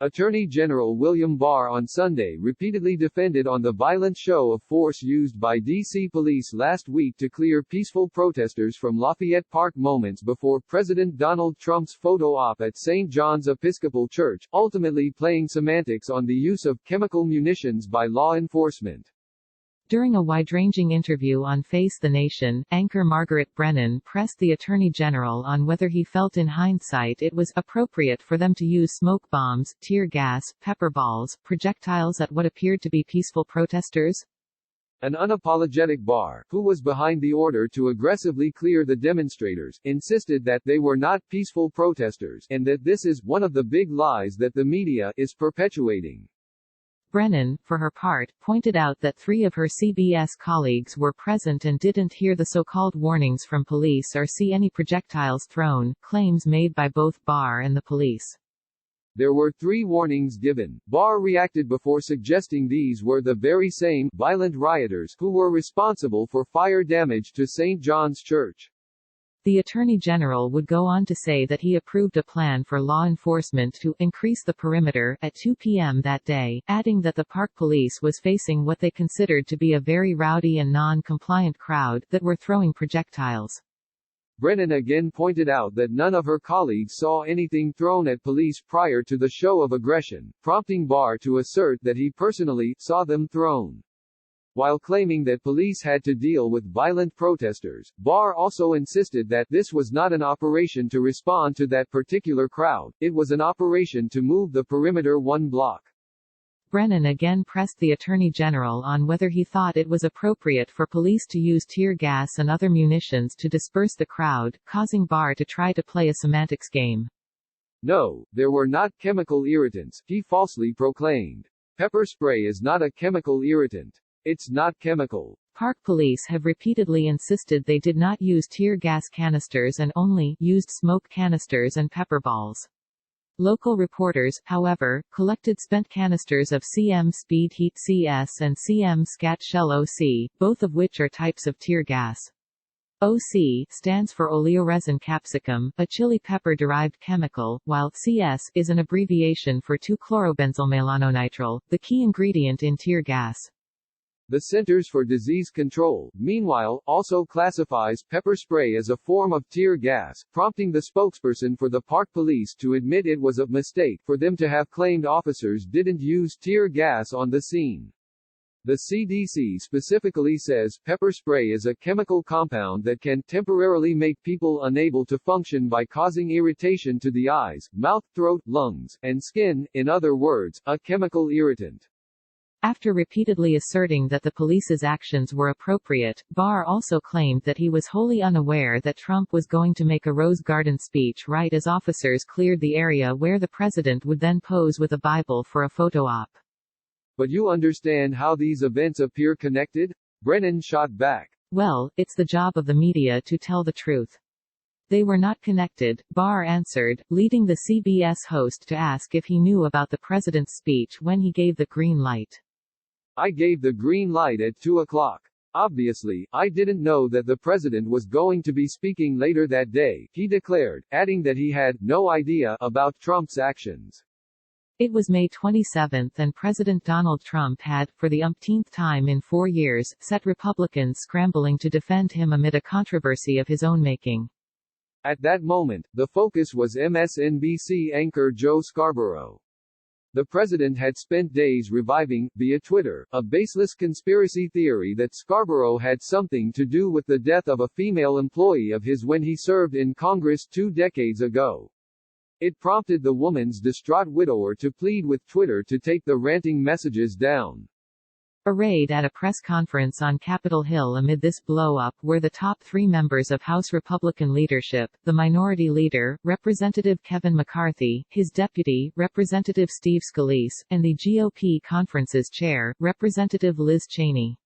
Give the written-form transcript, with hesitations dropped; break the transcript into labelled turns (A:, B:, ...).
A: Attorney General William Barr on Sunday repeatedly defended on the violent show of force used by D.C. police last week to clear peaceful protesters from Lafayette Park moments before President Donald Trump's photo op at St. John's Episcopal Church, ultimately playing semantics on the use of chemical munitions by law enforcement.
B: During a wide-ranging interview on Face the Nation, anchor Margaret Brennan pressed the Attorney General on whether he felt in hindsight it was appropriate for them to use smoke bombs, tear gas, pepper balls, projectiles at what appeared to be peaceful protesters.
A: An unapologetic Barr, who was behind the order to aggressively clear the demonstrators, insisted that they were not peaceful protesters, and that this is one of the big lies that the media is perpetuating.
B: Brennan, for her part, pointed out that 3 of her CBS colleagues were present and didn't hear the so-called warnings from police or see any projectiles thrown, claims made by both Barr and the police.
A: There were 3 warnings given. Barr reacted before suggesting these were the very same violent rioters who were responsible for fire damage to St. John's Church.
B: The Attorney General would go on to say that he approved a plan for law enforcement to increase the perimeter at 2 p.m. that day, adding that the park police was facing what they considered to be a very rowdy and non-compliant crowd that were throwing projectiles.
A: Brennan again pointed out that none of her colleagues saw anything thrown at police prior to the show of aggression, prompting Barr to assert that he personally saw them thrown. While claiming that police had to deal with violent protesters, Barr also insisted that this was not an operation to respond to that particular crowd, it was an operation to move the perimeter 1 block.
B: Brennan again pressed the Attorney General on whether he thought it was appropriate for police to use tear gas and other munitions to disperse the crowd, causing Barr to try to play a semantics game.
A: No, there were not chemical irritants, he falsely proclaimed. Pepper spray is not a chemical irritant. It's not chemical.
B: Park police have repeatedly insisted they did not use tear gas canisters and only used smoke canisters and pepper balls. Local reporters, however, collected spent canisters of CM Speed Heat CS and CM Scat Shell OC, both of which are types of tear gas. OC stands for oleoresin capsicum, a chili pepper-derived chemical, while CS is an abbreviation for 2-chlorobenzylmelanonitrile, the key ingredient in tear gas.
A: The Centers for Disease Control, meanwhile, also classifies pepper spray as a form of tear gas, prompting the spokesperson for the park police to admit it was a mistake for them to have claimed officers didn't use tear gas on the scene. The CDC specifically says pepper spray is a chemical compound that can temporarily make people unable to function by causing irritation to the eyes, mouth, throat, lungs, and skin, in other words, a chemical irritant.
B: After repeatedly asserting that the police's actions were appropriate, Barr also claimed that he was wholly unaware that Trump was going to make a Rose Garden speech right as officers cleared the area where the president would then pose with a Bible for a photo op.
A: But you understand how these events appear connected? Brennan shot back.
B: Well, it's the job of the media to tell the truth. They were not connected, Barr answered, leading the CBS host to ask if he knew about the president's speech when he gave the green light.
A: I gave the green light at 2 o'clock. Obviously, I didn't know that the president was going to be speaking later that day, he declared, adding that he had no idea about Trump's actions.
B: It was May 27 and President Donald Trump had, for the umpteenth time in 4 years, set Republicans scrambling to defend him amid a controversy of his own making.
A: At that moment, the focus was MSNBC anchor Joe Scarborough. The president had spent days reviving, via Twitter, a baseless conspiracy theory that Scarborough had something to do with the death of a female employee of his when he served in Congress 2 decades ago. It prompted the woman's distraught widower to plead with Twitter to take the ranting messages down.
B: Arrayed at a press conference on Capitol Hill amid this blow-up were the top 3 members of House Republican leadership, the Minority Leader, Representative Kevin McCarthy, his deputy, Representative Steve Scalise, and the GOP Conference's chair, Representative Liz Cheney.